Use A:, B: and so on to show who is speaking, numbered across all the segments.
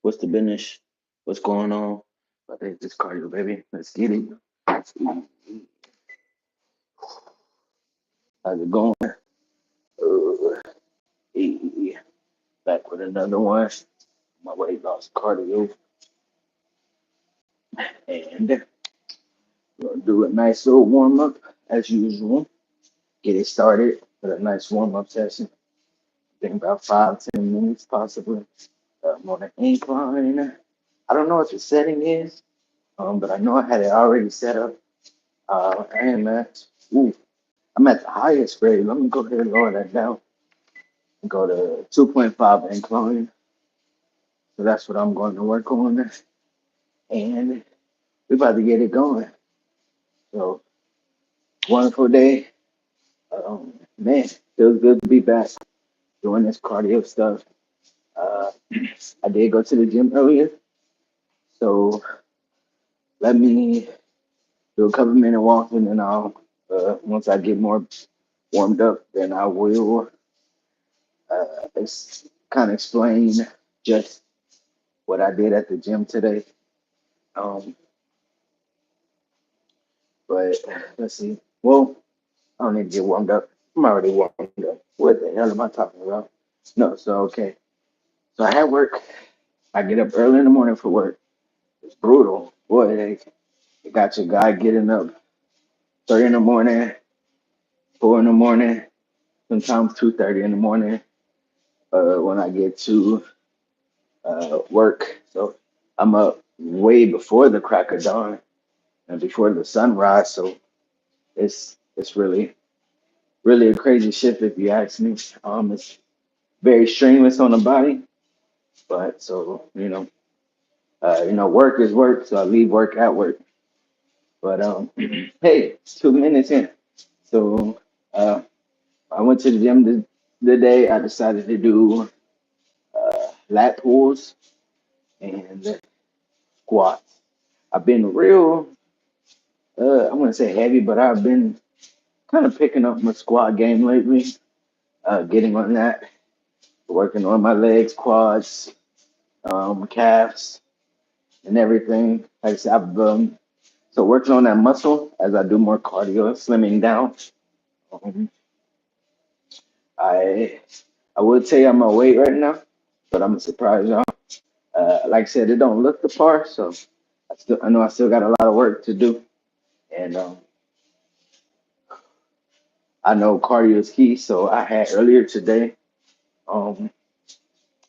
A: What's the business? What's going on? But it's just cardio, baby. Let's get it. How's it going? Hey, back with another one. My weight loss cardio, and we're gonna do a nice little warm up as usual. Get it started with a nice warm up session. I think about 5-10 minutes possibly. I'm on an incline. I don't know what the setting is, but I know I had it already set up. I am at, ooh, I'm at the highest grade. Let me go ahead and lower that down and go to 2.5 incline. So that's what I'm going to work on. And we're about to get it going. So, wonderful day. Man, feels good to be back doing this cardio stuff. Uh, I did go to the gym earlier. So, let me do a couple minute walking and I'll, once I get more warmed up, then I will kind of explain just what I did at the gym today. Um, but let's see. Well, I don't need to get warmed up. I'm already warmed up. What the hell am I talking about? No, so okay. So I had work. I get up early in the morning for work. It's brutal. Boy, they got your guy getting up 3 in the morning, 4 in the morning, sometimes 2:30 in the morning when I get to work. So I'm up way before the crack of dawn and before the sunrise. So it's really a crazy shift if you ask me. It's very strenuous on the body, but so work is work, so I leave work at work. But hey, 2 minutes in. So uh, I went to the gym the day. I decided to do lat pulls and squats. I've been real, I wouldn't say heavy, but I've been kind of picking up my squat game lately. Getting on that, working on my legs, quads, calves, and everything. Like I said, I've so working on that muscle as I do more cardio, slimming down. Um, I I would say I'm overweight right now, but I'm surprised y'all. Like I said, it don't look the part, so I know I still got a lot of work to do, and I know cardio is key. So I had earlier today. Um,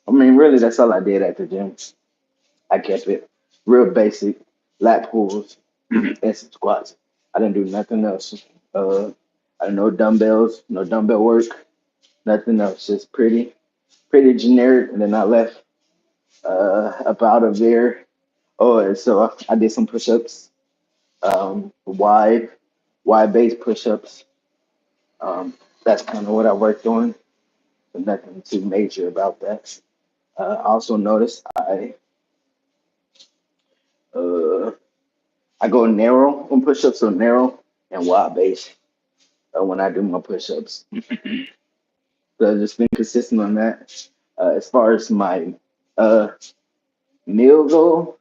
A: I mean, really, that's all I did at the gym. I kept it real basic, lat pulls and some squats. I didn't do nothing else. I no dumbbells, no dumbbell work, nothing else. Just pretty generic. And then I left up out of there. Oh, and so I did some push-ups, wide base push-ups. That's kind of what I worked on. So nothing too major about that. I also noticed uh, I go narrow on push-ups, so narrow and wide base when I do my push-ups. So I've just been consistent on that. As far as my uh, meal go,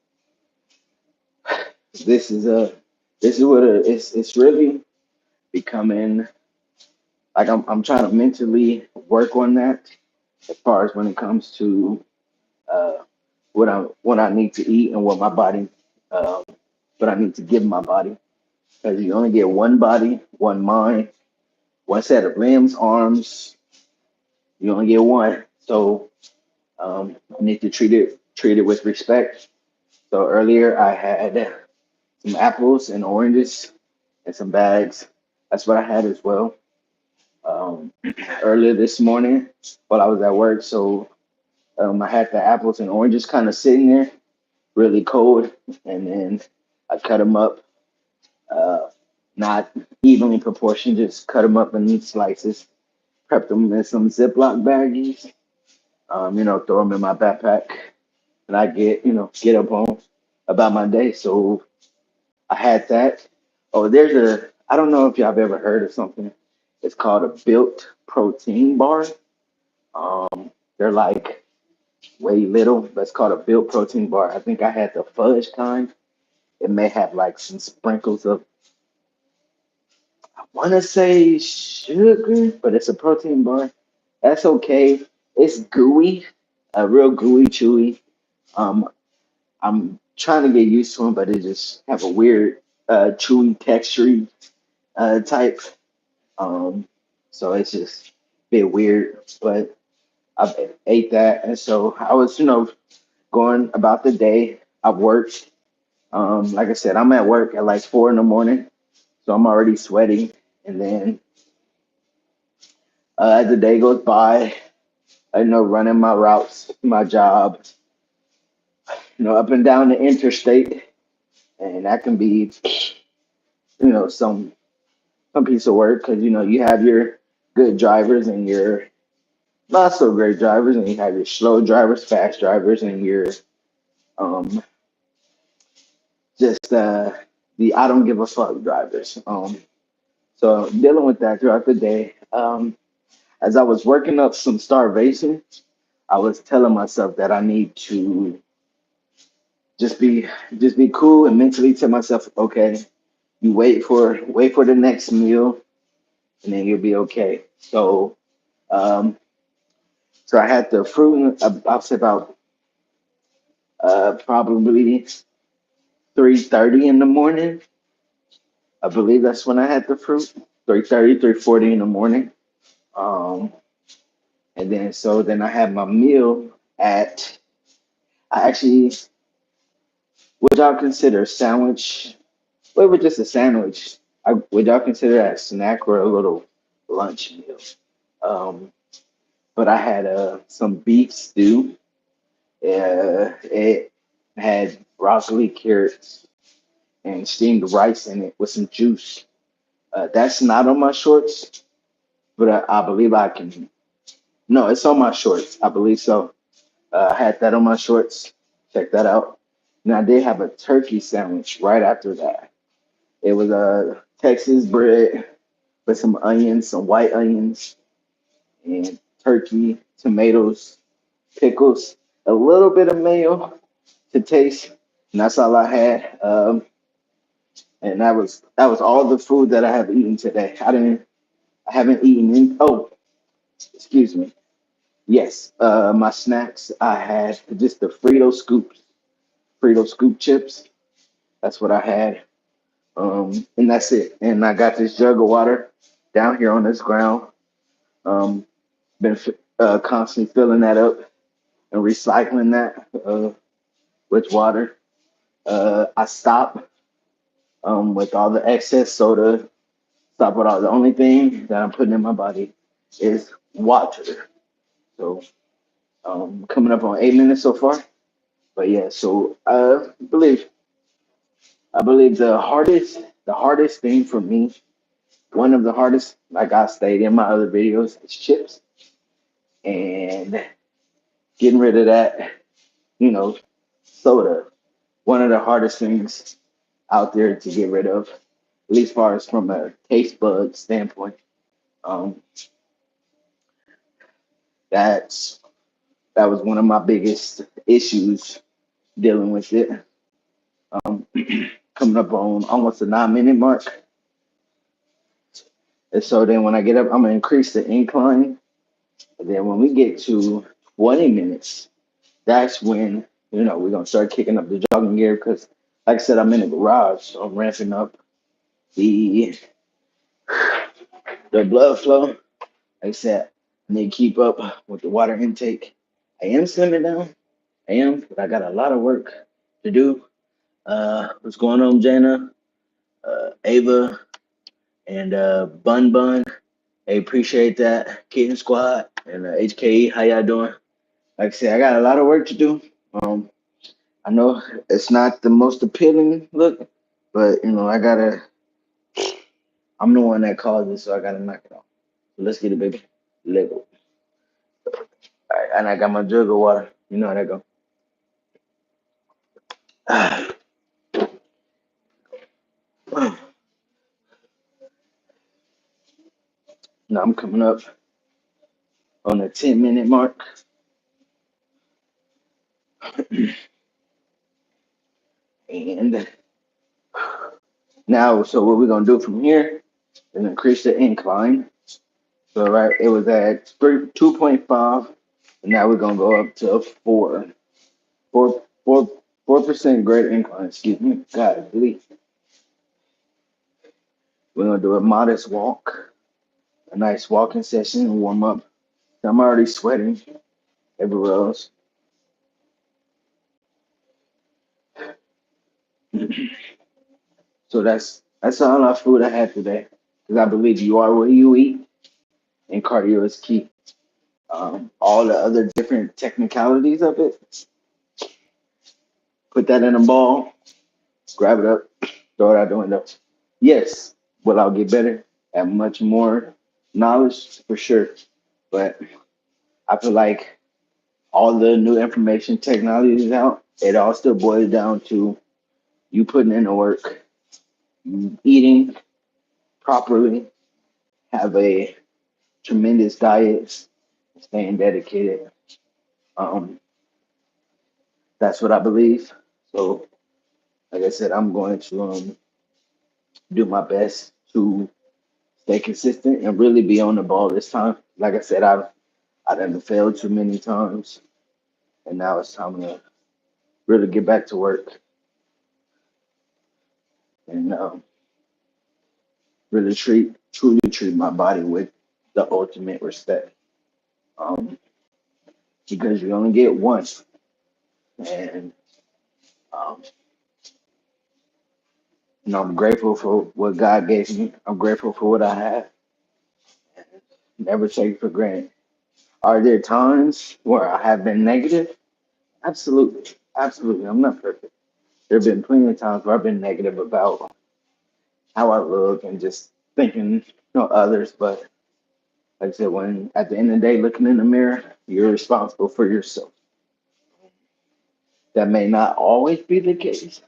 A: this is a this is what it's really becoming. Like I'm trying to mentally work on that as far as when it comes to uh, what I need to eat and uh, what I need to give my body. Because you only get one body, one mind, one set of limbs, arms. You only get one, so I need to treat it with respect. So earlier I had some apples and oranges and some bags. That's what I had as well. Um, Earlier this morning while I was at work, so I had the apples and oranges kind of sitting there, really cold, and then I cut them up, uh, not evenly proportioned, just cut them up in slices, prepped them in some Ziploc baggies, throw them in my backpack, and I get up on about my day. So I had that. Oh, I don't know if y'all have ever heard of something. It's called a built protein bar. They're like way little. That's called a built protein bar. I think I had the fudge kind. It may have like some sprinkles of, I want to say sugar, but it's a protein bar. That's okay. It's gooey, real gooey, chewy. Um, I'm trying to get used to them, but it just have a weird, chewy texture type. Um, so it's just a bit weird, but I ate that, and so I was, going about the day. I worked. Like I said, I'm at work at like 4 in the morning, so I'm already sweating. And then as the day goes by, I know running my routes, my job, up and down the interstate, and that can be, some piece of work because you have your good drivers and your not so great drivers, and you have your slow drivers, fast drivers, and your um just the I don't give a fuck drivers. So dealing with that throughout the day. As I was working up some starvation, I was telling myself that I need to just be just be cool and mentally tell myself, okay, you wait for the next meal, and then you'll be okay. Um, so I had the fruit. I'll say about probably 3:30 in the morning. I believe that's when I had the fruit. 3:30, 3:40 in the morning. Um, and then I had my meal at I actually would y'all consider a sandwich? What would just a sandwich? Would y'all consider that a snack or a little lunch meal? Um, but I had some beef stew. It had broccoli, carrots, and steamed rice in it with some juice. That's not on my shorts, but I believe I can. No, it's on my shorts. I believe so. I had that on my shorts. Check that out. And I did have a turkey sandwich right after that. It was a Texas bread with some onions, some white onions, and turkey, tomatoes, pickles, a little bit of mayo to taste, and that's all I had. And that was all the food that I have eaten today. I haven't eaten any. Oh, excuse me. Yes, my snacks. I had just the Frito scoop chips. That's what I had. And that's it. And I got this jug of water down here on this ground. Um, been constantly filling that up and recycling that with water. I stop with all the excess soda. Stop with all the only thing that I'm putting in my body is water. So coming up on 8 minutes so far. But yeah, so I believe the hardest thing for me, one of the hardest, like I stated in my other videos, is chips and getting rid of that, you know, soda. One of the hardest things out there to get rid of, at least far as from a taste bud standpoint. Um, that's that was one of my biggest issues dealing with it. Um, coming up on almost a 9 minute mark. And so then when I get up, I'm gonna increase the incline. And then when we get to 20 minutes, that's when we're gonna start kicking up the jogging gear because, like I said, I'm in the garage, so I'm ramping up the the blood flow. Like I said, I need to keep up with the water intake. I am slimming down. I am, but I got a lot of work to do. What's going on, Jana? Ava and Bun Bun. I appreciate that. Kitten Squad and HKE. How y'all doing? Like I said, I got a lot of work to do. Um, I know it's not the most appealing look, but I gotta. I'm the one that caused it, so I gotta knock it off. So let's get it, baby. Lego. All right, and I got my jug of water. You know how that go. Now I'm coming up on the 10 minute mark. And now, so what we're gonna do from here is increase the incline. So right, it was at 2.5, and now we're gonna go up to 4% greater incline. Excuse me. God, please. We're gonna do a modest walk, a nice walking session, warm up. I'm already sweating everywhere else. So that's all our food I had today. Because I believe you are what you eat, and cardio is key. All the other different technicalities of it, put that in a ball, grab it up, throw it out the window. Yes, will I get better? Have much more knowledge for sure. But I feel like all the new information technology is out. It all still boils down to you putting in the work, eating properly, have a tremendous diet, staying dedicated. Um, that's what I believe. So, like I said, I'm going to do my best to stay consistent and really be on the ball this time. Like I said, I done failed too many times, and now it's time to really get back to work and really truly treat my body with the ultimate respect. Um, because you only get one, and um, I'm grateful for what God gave me. I'm grateful for what I have. Never take it for granted. Are there times where I have been negative? Absolutely, absolutely. I'm not perfect. There have been plenty of times where I've been negative about how I look and just thinking, others. But like I said, when at the end of the day, looking in the mirror, you're responsible for yourself. That may not always be the case,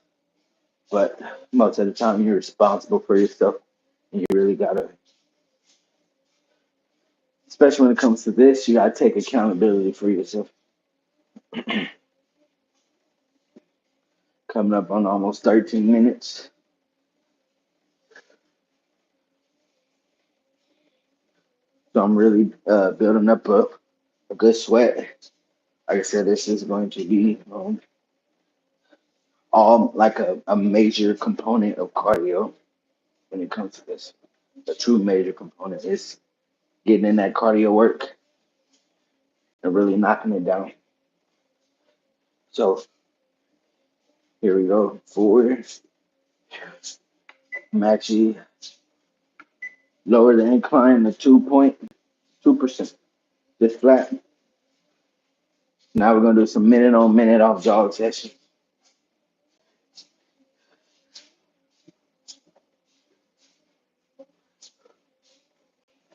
A: but most of the time, you're responsible for yourself, and you really gotta, especially when it comes to this, you gotta take accountability for yourself. Coming up on almost 13 minutes, so I'm really building up a good sweat. Like I said, this is going to be all like a major component of cardio when it comes to this. A true major component is getting in that cardio work and really knocking it down. So here we go. Forward. I'm actually lower the incline to 2.2%. Just flat. Now we're gonna do some minute on minute off jog session.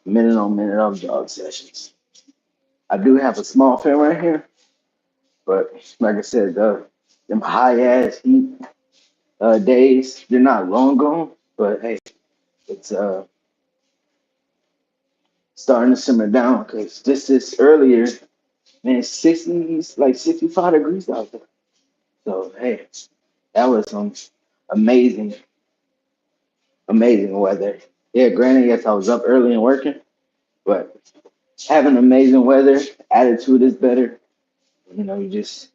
A: Minute on minute off jog sessions. I do have a small fan right here, but like I said, them high ass heat days, they're not long gone, but hey, it's starting to simmer down because this earlier, man, 60s, like 65 degrees out there. So hey, that was some amazing, amazing weather. Yeah, granted, yes, I was up early and working, but having amazing weather, attitude is better. You just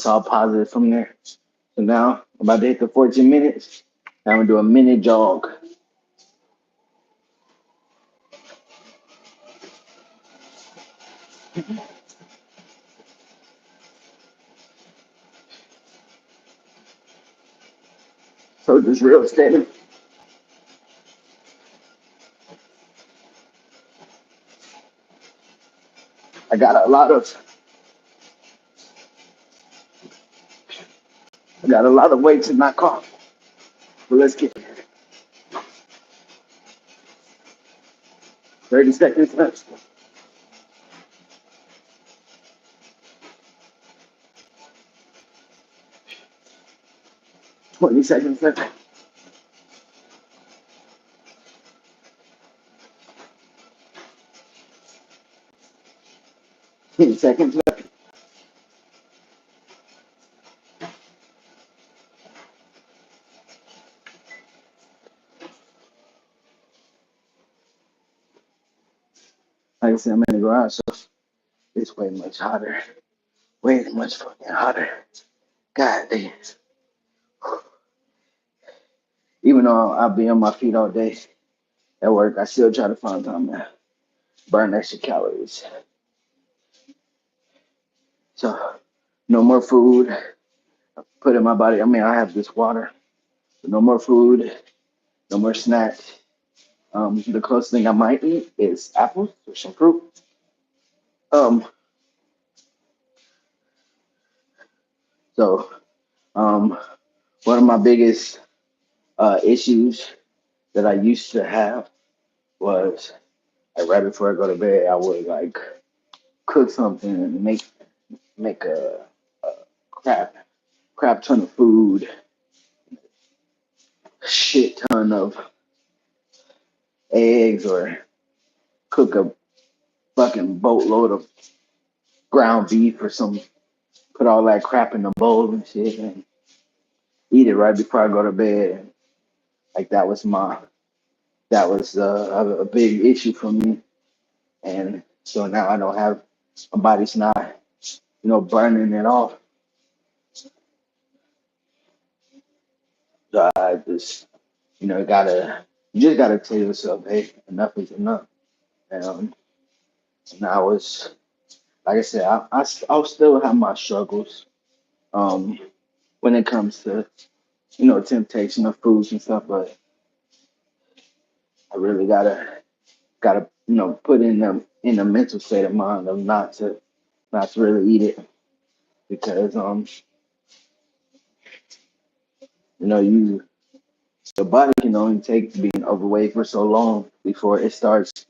A: all positive from there. So now I'm about to hit the 14 minutes. Now I'm gonna do a minute jog. So just real steady. I got a lot of I got a lot of weights in my car. So let's get 30 seconds left. 20 seconds left. 10 seconds left. like I said, I'm in the garage, so it's way much hotter. Way much fucking hotter. God damn. Even though I'll be on my feet all day at work, I still try to find time to burn extra calories. So no more food put in my body. I mean, I have this water. No more food, no more snacks. The closest thing I might eat is apples or some fruit. Um, so um, one of my biggest issues that I used to have was like right before I go to bed, I would like cook something and make a crap ton of food, shit ton of eggs, or cook a fucking boatload of ground beef or some, put all that crap in a bowl and shit and eat it right before I go to bed. Like that was a big issue for me, and so now I don't have, my body's not, burning it off. So I just, you just gotta tell yourself, hey, enough is enough. And and I was, like I said, I'll still have my struggles um, when it comes to, temptation of foods and stuff, but I really gotta, put in a mental state of mind of not to really eat it, because you, the body can only take being overweight for so long before it starts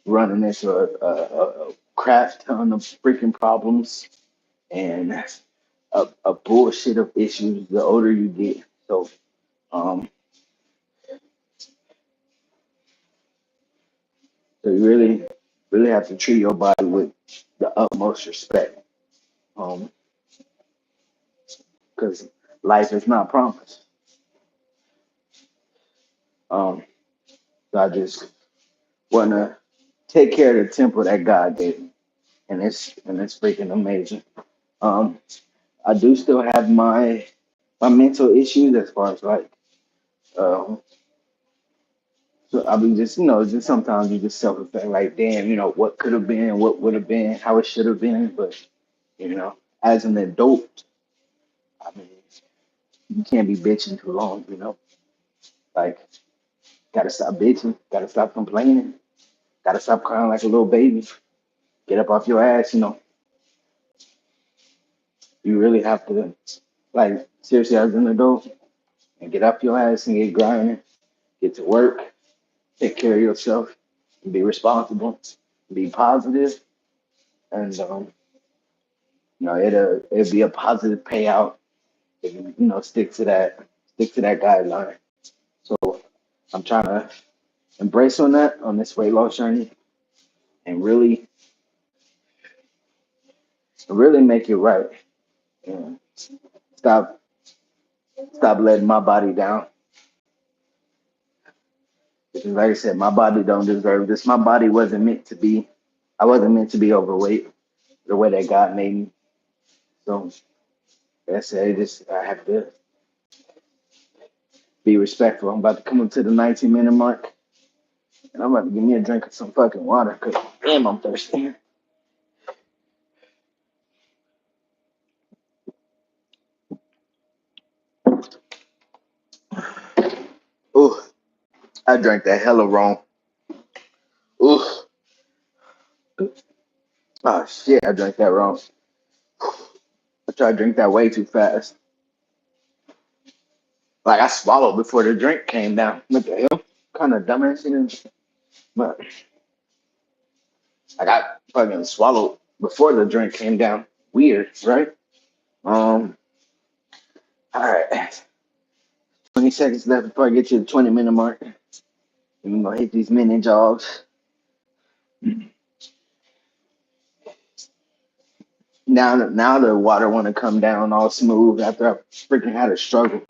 A: running into a crap ton of freaking problems and a bullshit of issues the older you get. So um, so you really have to treat your body with the utmost respect, um, because life is not promised. Um, so I just want to take care of the temple that God gave me, and it's freaking amazing. Um, I do still have my mental issues as far as like, uh, so I mean, just sometimes you just self reflect like, damn, what could have been, what would have been, how it should have been. But as an adult, I mean, you can't be bitching too long. Like, gotta stop bitching, gotta stop complaining, gotta stop crying like a little baby. Get up off your ass. You really have to, like, seriously, as an adult, and get up your ass and get grinding, get to work, take care of yourself, be responsible, be positive, and it'll be a positive payout if you stick to that guideline. So I'm trying to embrace on this weight loss journey, and really make it right. And stop stop letting my body down. Because like I said, my body don't deserve this. My body wasn't meant to be. I wasn't meant to be overweight the way that God made me. So that's it. I have to be respectful. I'm about to come up to the 19-minute mark, and I'm about to give me a drink of some fucking water. Cause damn, I'm thirsty. Ooh, I drank that hella wrong. Ooh, oh shit, I drank that wrong. I tried to drink that way too fast. Like I swallowed before the drink came down. What the hell? Kind of dumbass shit is. But I got fucking swallowed before the drink came down. Weird, right? Um. All right. 20 seconds left before I get to the 20-minute mark. And we're gonna hit these mini jogs. Now the water want to come down all smooth after I freaking had a struggle.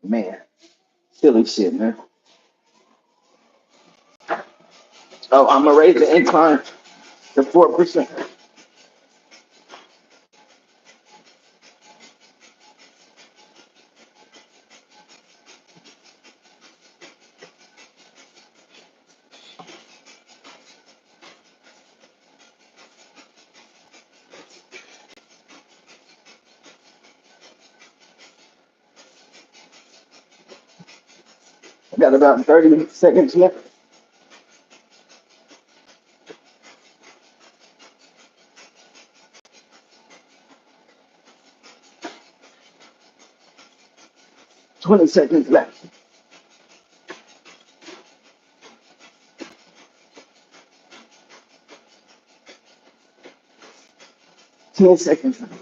A: Man, silly shit, man. Oh, I'm gonna raise the incline. The 4%. I got about 30 seconds left. 20 seconds left. 10 seconds left.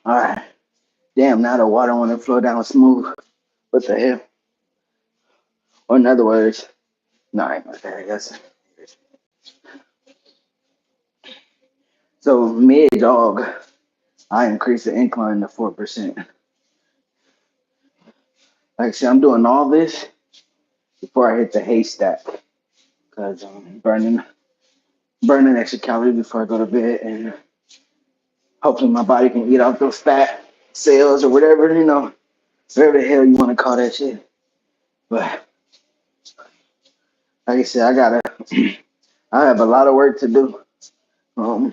A: All right. Damn, now the water want to flow down smooth. What the hell? Or in other words, no, I ain't gonna say that's so mid dog. I increase the incline to 4%. Like I said, I'm doing all this before I hit the haystack because I'm burning extra calories before I go to bed, and hopefully my body can eat off those fat cells or whatever, whatever the hell you want to call that shit. But like I said, I have a lot of work to do. Um,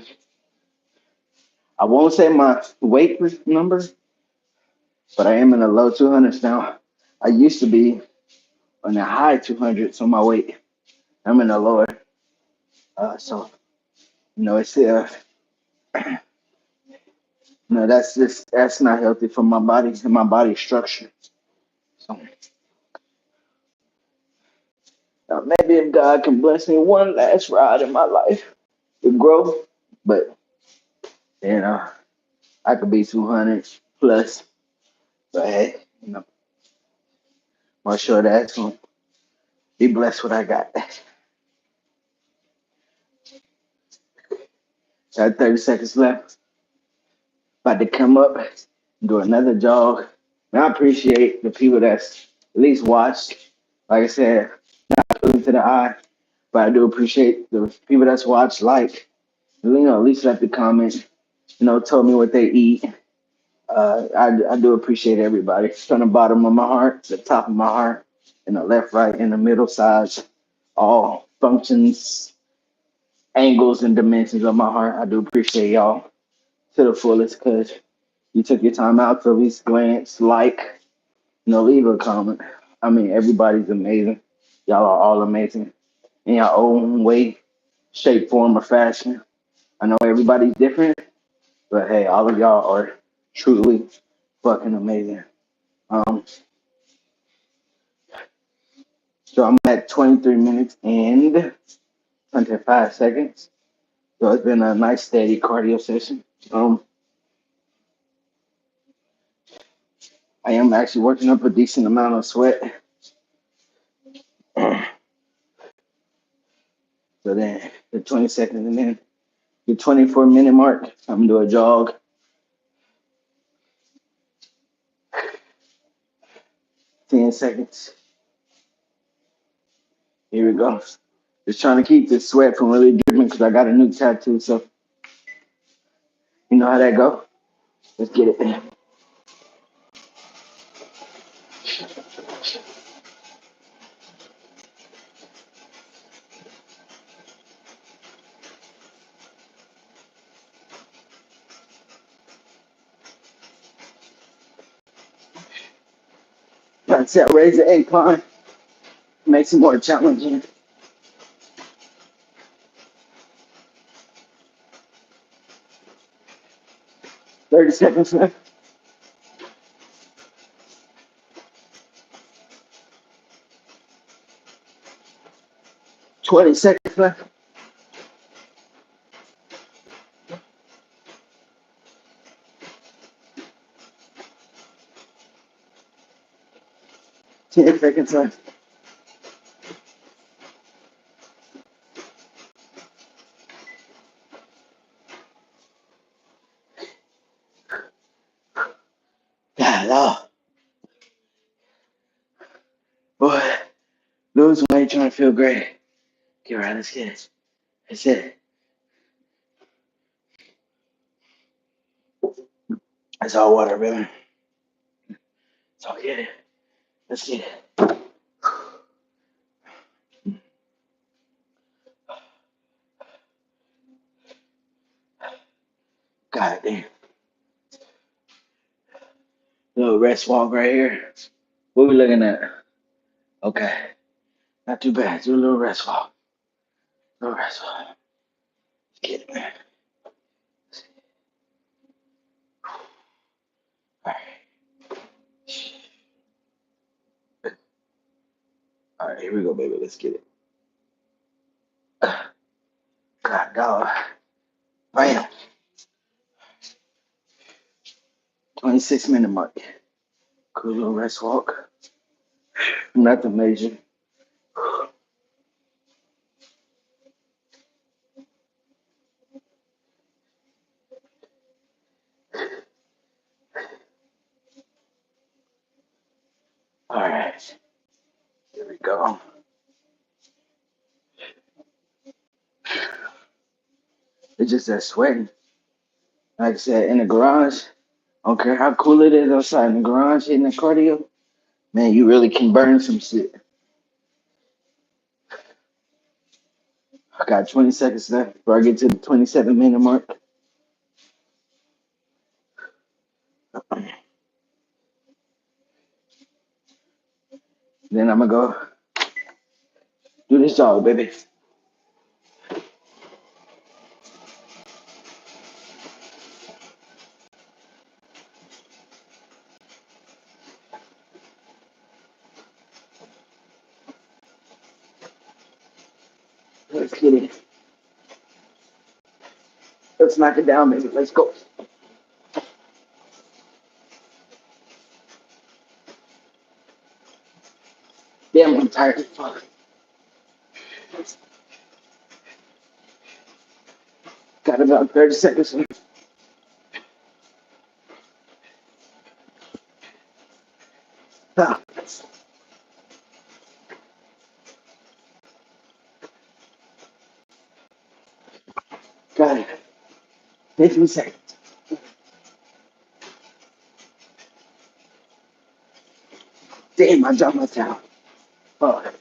A: I won't say my weight number, but I am in the low 200s now. I used to be in the high 200s on my weight. I'm in the lower. So, it's still, that's not healthy for my body and my body structure. So, maybe if God can bless me one last ride in my life with growth, but, I could be 200 plus, but hey, I'm sure that's going to be blessed what I got. Got 30 seconds left. About to come up, do another jog. And I appreciate the people that's at least watched. Like I said, not looking to the eye, but I do appreciate the people that's watched, at least left the comment, told me what they eat. I do appreciate everybody. From the bottom of my heart, the top of my heart, and the left, right, and the middle sides, all functions, angles, and dimensions of my heart. I do appreciate y'all to the fullest because you took your time out to at least glance, leave a comment. I mean, everybody's amazing. Y'all are all amazing in your own way, shape, form, or fashion. I know everybody's different, but hey, all of y'all are truly fucking amazing. Um, so I'm at 23 minutes and 25 seconds. So it's been a nice steady cardio session. I am actually working up a decent amount of sweat. So then the 20 seconds and then the 24-minute mark, I'm gonna do a jog. 10 seconds. Here we go. Just trying to keep this sweat from really dripping because I got a new tattoo. So you know how that go. Let's get it. Like I said, raise the incline. Makes it more challenging. 30 seconds left. 20 seconds left. 10 seconds left. Lord. Boy, lose weight trying to feel great. Get right, let's get it. That's it. That's all water, baby. That's all get it. Let's get it. God damn. Little rest walk right here. What we looking at? Okay. Not too bad. Do a little rest walk. Little rest walk. Let's get it, man. All right. All right, here we go, baby. Let's get it. God, dog. Bam. 26-minute mark. Cool little rest walk. Nothing major. All right. Here we go. It's just that sweating. Like I said, in the garage, I don't care how cool it is outside in the garage hitting the cardio, man, you really can burn some shit. I got 20 seconds left before I get to the 27-minute mark. Then I'm gonna go do this jog, baby. Let's get it. Let's knock it down, baby. Let's go. Damn, I'm tired. Fuck. Got about 30 seconds left. Ah, got it. 15 seconds. Damn, I dropped my towel. Fuck.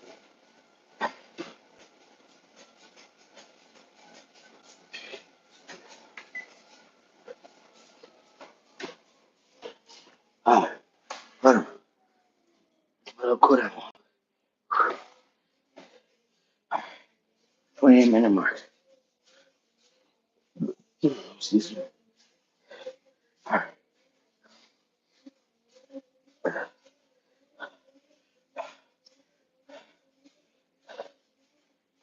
A: Ah, let him. Let him cool down. 28-minute mark. Excuse me. All right.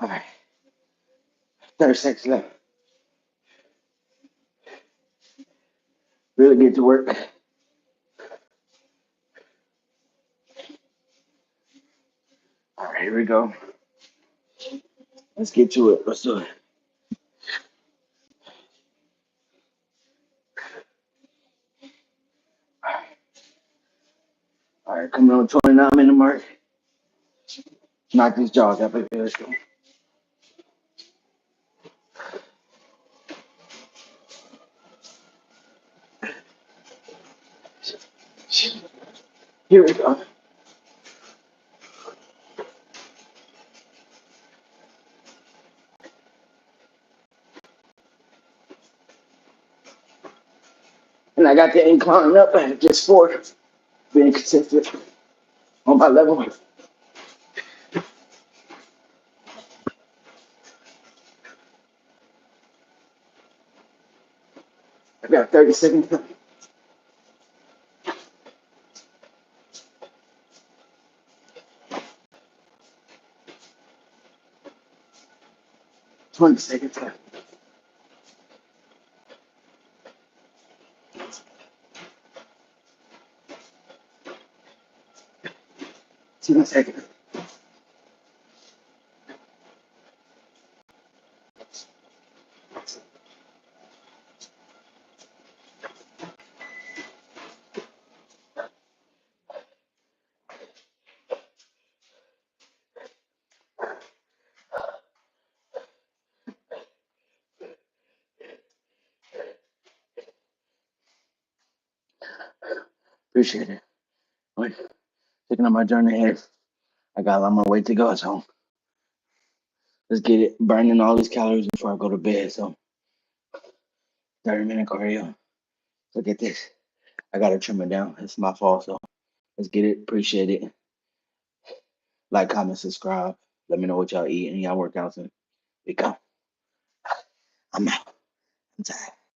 A: All right. 30 seconds left. Really get to work. All right, here we go. Let's get to it. Let's do it. All right, coming on 29-minute mark. Knock these jaws out, baby. Let's go. Here we go. And I got the incline up and just for being consistent on my level. I got 30 seconds. 20 seconds left. 10 seconds. Appreciate it. Like, taking on my journey ahead. I got a lot more weight to go, so let's get it. Burning all these calories before I go to bed. So 30-minute cardio. Look at this. I gotta trim it down. It's my fault. So let's get it. Appreciate it. Like, comment, subscribe. Let me know what y'all eat and y'all workouts and we go. I'm out. I'm tired.